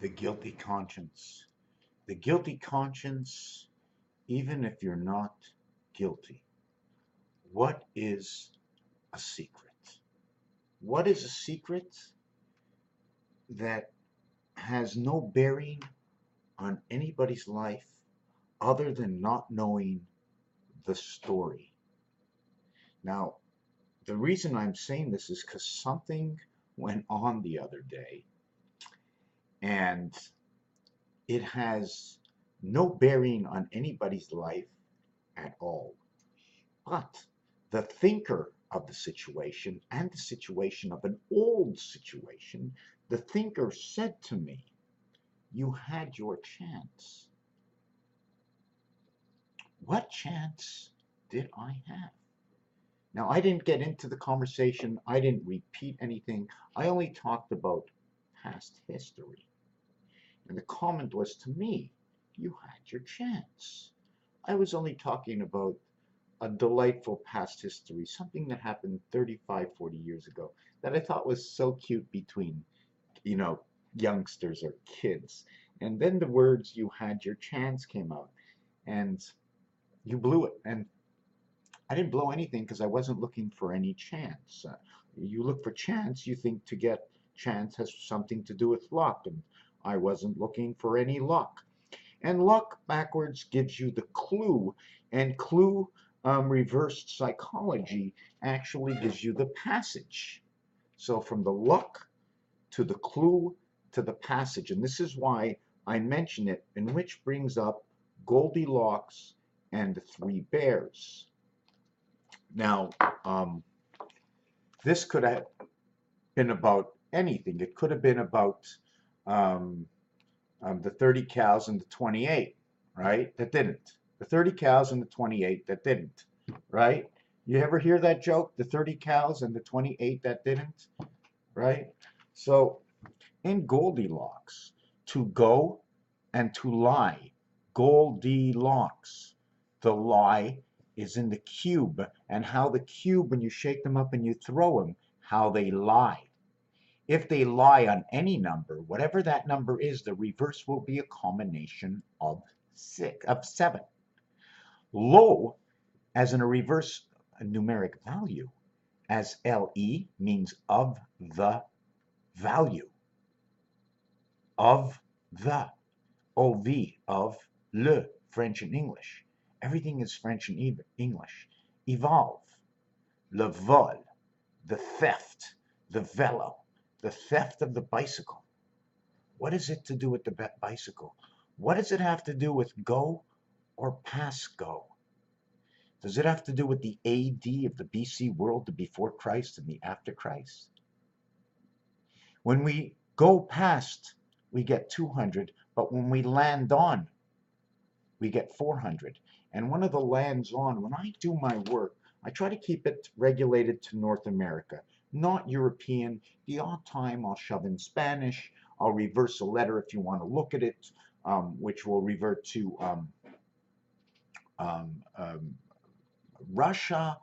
The guilty conscience. The guilty conscience, even if you're not guilty. What is a secret? What is a secret that has no bearing on anybody's life other than not knowing the story? Now, the reason I'm saying this is because something went on the other day, and it has no bearing on anybody's life at all. But the thinker of the situation and the situation of an old situation, the thinker said to me, "You had your chance." What chance did I have? Now, I didn't get into the conversation. I didn't repeat anything. I only talked about past history. And the comment was to me, "You had your chance." I was only talking about a delightful past history, something that happened 35, 40 years ago that I thought was so cute between, youngsters or kids. And then the words "you had your chance" came out, and you blew it. And I didn't blow anything because I wasn't looking for any chance. You look for chance, you think to get chance has something to do with luck, and I wasn't looking for any luck. And luck backwards gives you the clue, and clue reversed psychology actually gives you the passage. So from the luck to the clue to the passage, and this is why I mention it, and which brings up Goldilocks and the Three Bears. Now, this could have been about anything. It could have been about the 30 cows and the 28, right? That didn't. The 30 cows and the 28 that didn't, right? You ever hear that joke? The 30 cows and the 28 that didn't, right? So in Goldilocks, to go and to lie, Goldilocks. The lie is in the cube, and how the cube, when you shake them up and you throw them, how they lie. If they lie on any number, whatever that number is, the reverse will be a combination of 7. Low, as in a reverse numeric value, as LE means of the value. Of the. OV, of le, French and English. Everything is French and English. Evolve, le vol, the theft, the velo, the theft of the bicycle. What is it to do with the bicycle? What does it have to do with go or past go? Does it have to do with the AD of the BC world, the before Christ and the after Christ? When we go past, we get 200, but when we land on, we get 400. And one of the lands on, when I do my work, I try to keep it regulated to North America, not European. The odd time I'll shove in Spanish. I'll reverse a letter if you want to look at it, which will revert to Russia.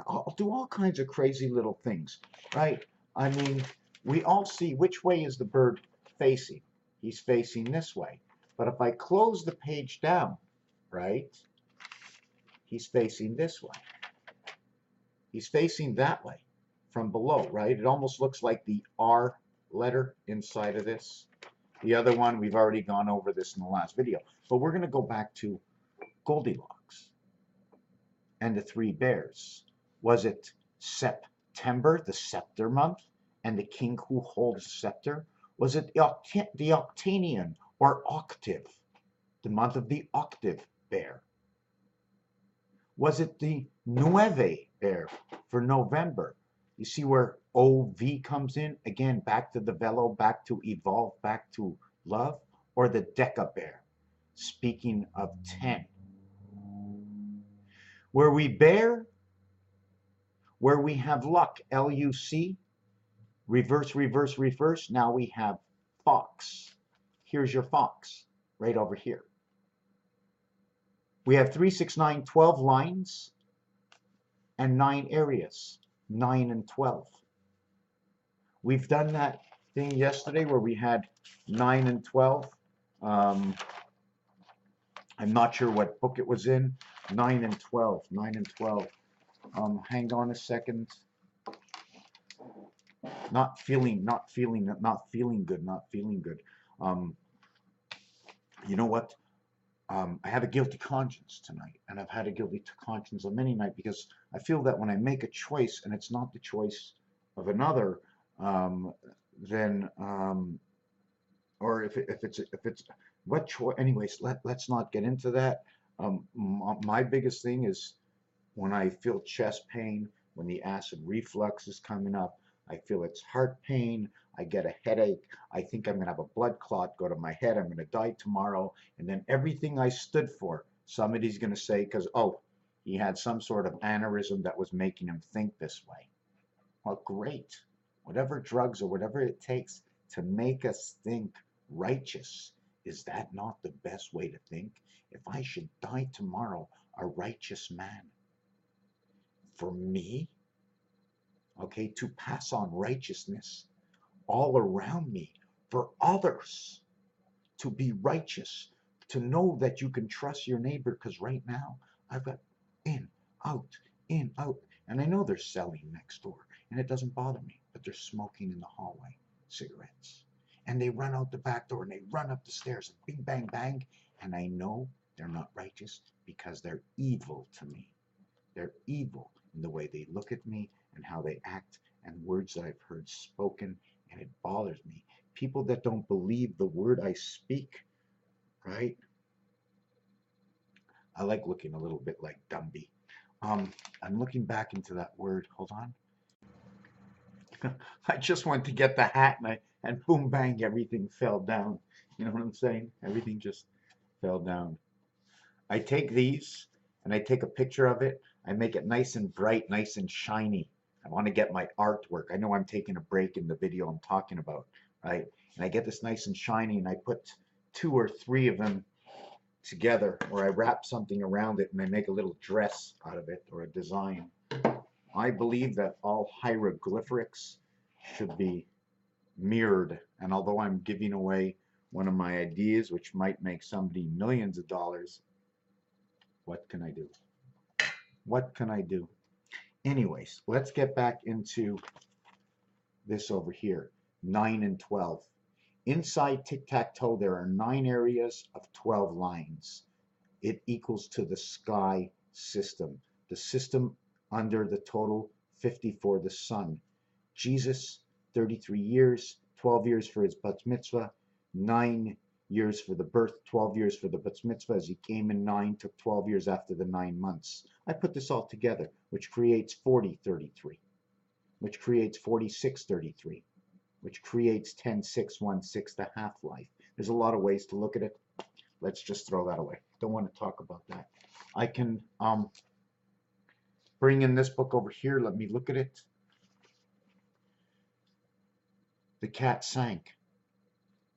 I'll do all kinds of crazy little things, right? I mean, we all see which way is the bird facing. He's facing this way. But if I close the page down, right, he's facing this way. He's facing that way from below, right? It almost looks like the R letter inside of this. The other one, we've already gone over this in the last video. But we're going to go back to Goldilocks and the Three Bears. Was it September, the scepter month, and the king who holds the scepter? Was it the Octanian or octave, the month of the octave bear? Was it the Nueve bear for November? You see where OV comes in? Again, back to the velo, back to evolve, back to love. Or the Deca bear, speaking of 10. Where we bear, where we have luck, LUC, reverse, reverse, reverse. Now we have fox. Here's your fox, right over here. We have 3, 6, 9, 12 lines and 9 areas, 9 and 12. We've done that thing yesterday where we had 9 and 12. I'm not sure what book it was in. 9 and 12. 9 and 12. Hang on a second. Not feeling good. You know what? I have a guilty conscience tonight, and I've had a guilty conscience on many nights because I feel that when I make a choice and it's not the choice of another, then or if it's what choice. Anyways, let's not get into that. My biggest thing is when I feel chest pain, when the acid reflux is coming up, I feel it's heart pain, I get a headache, I think I'm going to have a blood clot go to my head, I'm going to die tomorrow, and then everything I stood for, somebody's going to say, because, oh, he had some sort of aneurysm that was making him think this way. Well, great. Whatever drugs or whatever it takes to make us think righteous, is that not the best way to think? If I should die tomorrow, a righteous man, for me, okay, to pass on righteousness all around me for others, to be righteous, to know that you can trust your neighbor, because right now I've got in, out, and I know they're selling next door, and it doesn't bother me, but they're smoking in the hallway, cigarettes, and they run out the back door, and they run up the stairs, and bing, bang, bang, and I know they're not righteous because they're evil to me. They're evil in the way they look at me and how they act and words that I've heard spoken, and it bothers me. People that don't believe the word I speak, right? I like looking a little bit like Gumby. I'm looking back into that word. Hold on. I just went to get the hat and boom, bang, everything fell down. You know what I'm saying? Everything just fell down. I take these and I take a picture of it. I make it nice and bright, nice and shiny. I want to get my artwork. I know I'm taking a break in the video I'm talking about, right? And I get this nice and shiny, and I put 2 or 3 of them together, or I wrap something around it and I make a little dress out of it, or a design. I believe that all hieroglyphics should be mirrored, and although I'm giving away one of my ideas, which might make somebody millions of dollars, what can I do? What can I do? Anyways, let's get back into this over here, 9 and 12. Inside tic-tac-toe, there are 9 areas of 12 lines. It equals to the sky system. The system under the total 50 for the sun. Jesus, 33 years, 12 years for his bat mitzvah, 9 years for the birth, 12 years for the bat mitzvah, as he came in 9, took 12 years after the 9 months. I put this all together, which creates 4033, which creates 4633, which creates 10616, the half-life. There's a lot of ways to look at it. Let's just throw that away. Don't want to talk about that. I can bring in this book over here. Let me look at it. The cat sank.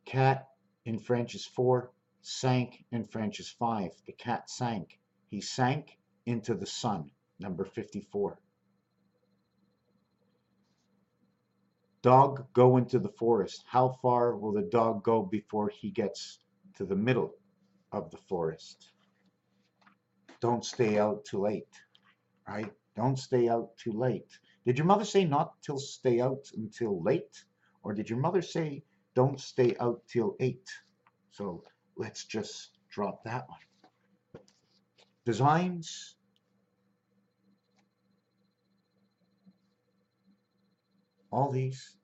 Cat in French is 4, sank in French is 5. The cat sank. He sank into the sun, number 54. Dog go into the forest. How far will the dog go before he gets to the middle of the forest? Don't stay out too late, right? Don't stay out too late. Did your mother say not to stay out until late? Or did your mother say don't stay out till 8? So let's just drop that one. Designs. All these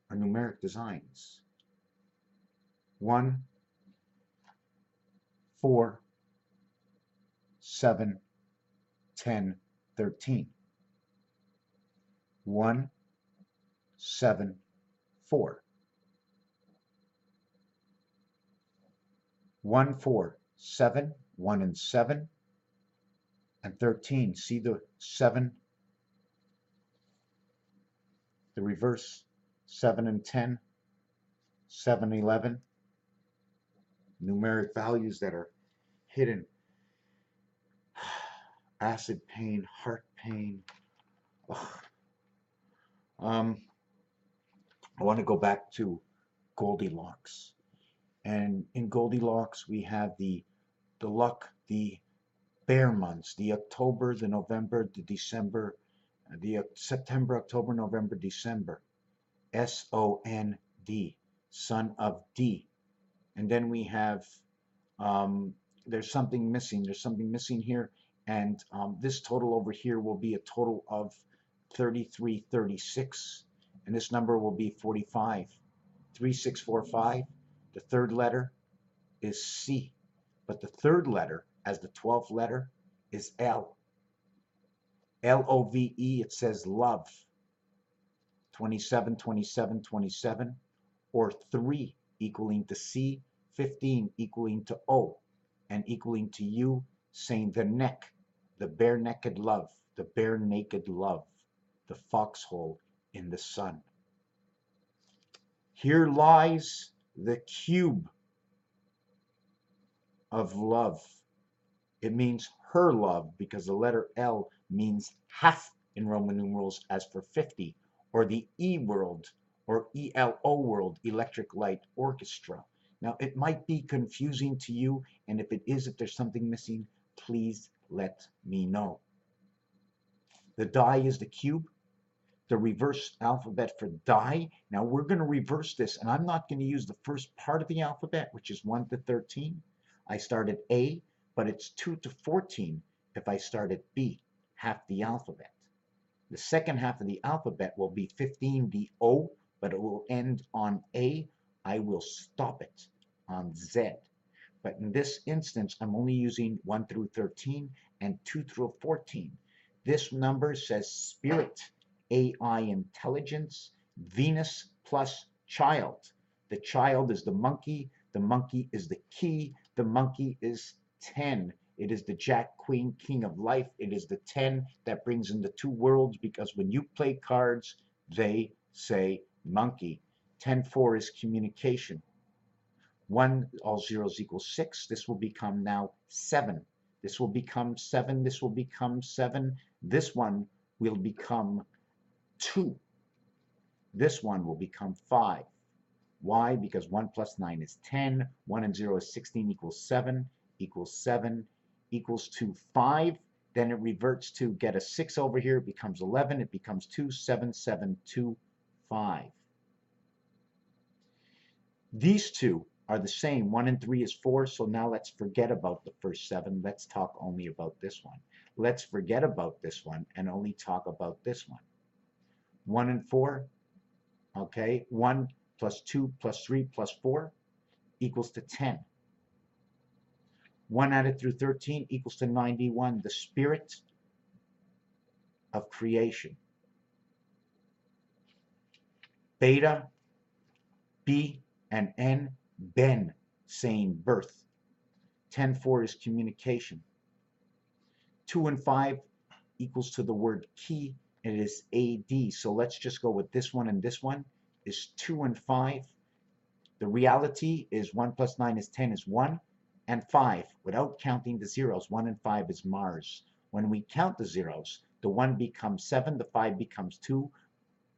are numeric designs. 1, 4, 7, 10, 13. 1, 7, 4. 1, 4, 7, 1 and 7, and 13. See the 7, the reverse, 7 and 10, 7, 11. Numeric values that are hidden. Acid pain, heart pain. I want to go back to Goldilocks. And in Goldilocks, we have the luck, the bear months, the October, the November, the December, the September, October, November, December. S-O-N-D, son of D. And then we have, there's something missing. There's something missing here. And this total over here will be a total of 3336. And this number will be 45. 3645. The third letter is C. But the third letter, as the 12th letter, is L. L-O-V-E, it says love. 27, 27, 27. Or 3 equaling to C. 15 equaling to O. And equaling to U, saying the neck, the bare naked love, the bare naked love, the foxhole in the sun. Here lies the cube of love. It means her love because the letter L means half in Roman numerals as for 50, or the E world or ELO world, Electric Light Orchestra. Now it might be confusing to you, and if it is, if there's something missing, please let me know. The die is the cube. The reverse alphabet for die. Now we're going to reverse this, and I'm not going to use the first part of the alphabet, which is 1 to 13. I start at A, but it's 2 to 14 if I start at B, half the alphabet. The second half of the alphabet will be 15, the O, but it will end on A. I will stop it on Z. But in this instance, I'm only using 1 through 13 and 2 through 14. This number says spirit, AI intelligence, Venus plus child. The child is the monkey is the key, the monkey is 10. It is the Jack, Queen, King of life. It is the 10 that brings in the two worlds, because when you play cards, they say monkey. 10-4 is communication. 1, all zeros equal 6. This will become now 7. This will become 7. This will become 7. This one will become 2. This one will become 5. Why? Because 1 plus 9 is 10. 1 and 0 is 16 equals 7. Equals 7 equals to 5. Then it reverts to get a 6 over here. It becomes 11. It becomes 2. 7, 7, 2, 5. These two are the same. 1 and 3 is 4. So now let's forget about the first 7. Let's talk only about this one. Let's forget about this one and only talk about this one. 1 and 4. Okay. 1 plus 2 plus 3 plus 4 equals to 10. 1 added through 13 equals to 91. The spirit of creation. Beta, B, and N, Ben, saying birth. 10-4 is communication. 2 and 5 equals to the word key, and it is AD. So let's just go with this one, and this one is 2 and 5. The reality is 1 plus 9 is 10 is 1 and 5. Without counting the zeros, 1 and 5 is Mars. When we count the zeros, the 1 becomes 7, the 5 becomes 2,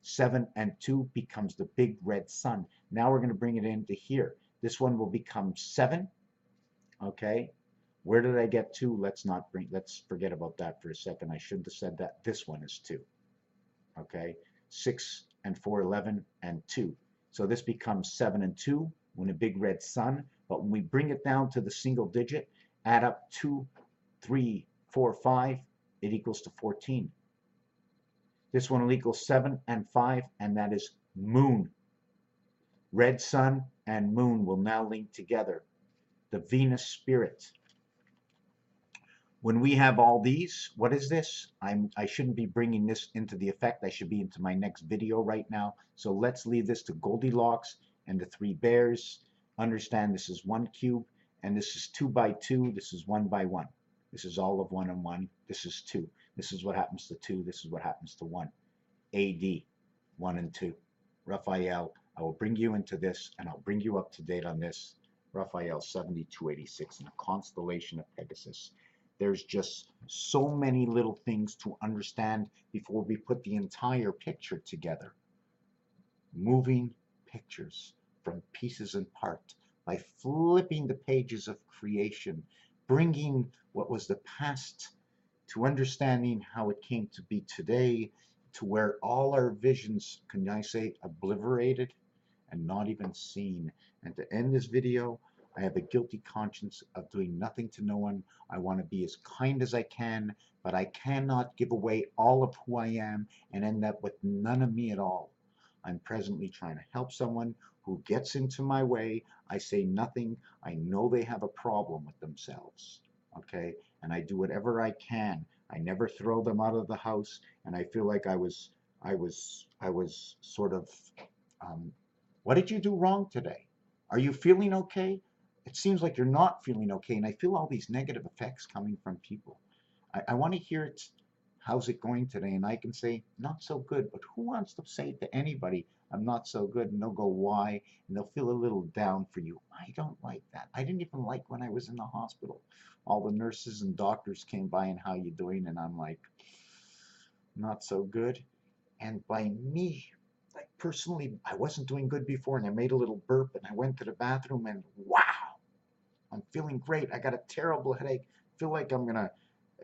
7 and 2 becomes the big red sun. Now we're going to bring it into here. This one will become 7. Okay. Where did I get 2? Let's forget about that for a second. I shouldn't have said that. This one is 2. Okay. 6 and 4, 11 and 2. So this becomes 7 and 2 when a big red sun. But when we bring it down to the single digit, add up 2, 3, 4, 5, it equals to 14. This one will equal 7 and 5, and that is moon. Red sun and moon will now link together. The Venus spirit. When we have all these, what is this? I shouldn't be bringing this into the effect. I should be into my next video right now. So let's leave this to Goldilocks and the 3 bears. Understand this is 1 cube, and this is 2 by 2. This is 1 by 1. This is all of 1 and 1. This is 2. This is what happens to 2. This is what happens to 1. AD, 1 and 2. Raphael, I will bring you into this, and I'll bring you up to date on this. Raphael 7286 in the constellation of Pegasus. There's just so many little things to understand before we put the entire picture together. Moving pictures. from pieces and parts, by flipping the pages of creation, bringing what was the past to understanding how it came to be today, to where all our visions, can I say, obliterated and not even seen. And to end this video, I have a guilty conscience of doing nothing to no one. I want to be as kind as I can, but I cannot give away all of who I am and end up with none of me at all. I'm presently trying to help someone who gets into my way. I say nothing. I know they have a problem with themselves. Okay? And I do whatever I can. I never throw them out of the house. And I feel like I was sort of, what did you do wrong today? Are you feeling okay? It seems like you're not feeling okay. And I feel all these negative effects coming from people. I want to hear it. How's it going today? And I can say, not so good. But who wants to say to anybody, I'm not so good? And they'll go, why? And they'll feel a little down for you. I don't like that. I didn't even like when I was in the hospital. All the nurses and doctors came by and how you doing? And I'm like, not so good. And by me, like personally, I wasn't doing good before and I made a little burp and I went to the bathroom and wow, I'm feeling great. I got a terrible headache. I feel like I'm going to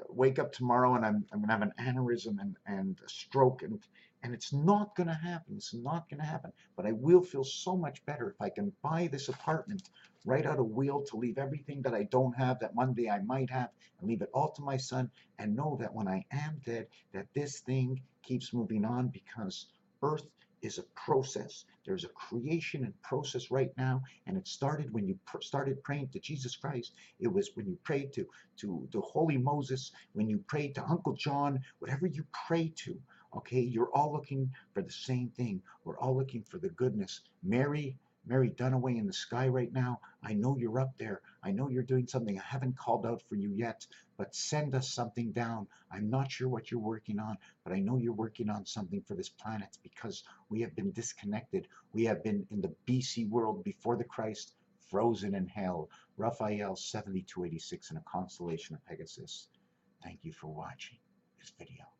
wake up tomorrow and I'm going to have an aneurysm and a stroke and it's not going to happen. It's not going to happen. But I will feel so much better if I can buy this apartment, write out a will to leave everything that I don't have, that one day I might have, and leave it all to my son, and know that when I am dead, that this thing keeps moving on, because Earth is a process. There's a creation and process right now, and it started when you started praying to Jesus Christ. It was when you prayed to the Holy Moses, when you prayed to Uncle John, whatever you pray to, okay, you're all looking for the same thing. We're all looking for the goodness. Mary Dunaway in the sky right now, I know you're up there. I know you're doing something. I haven't called out for you yet, but send us something down. I'm not sure what you're working on, but I know you're working on something for this planet, because we have been disconnected. We have been in the BC world before the Christ, frozen in hell. Raphael 7286 in a constellation of Pegasus. Thank you for watching this video.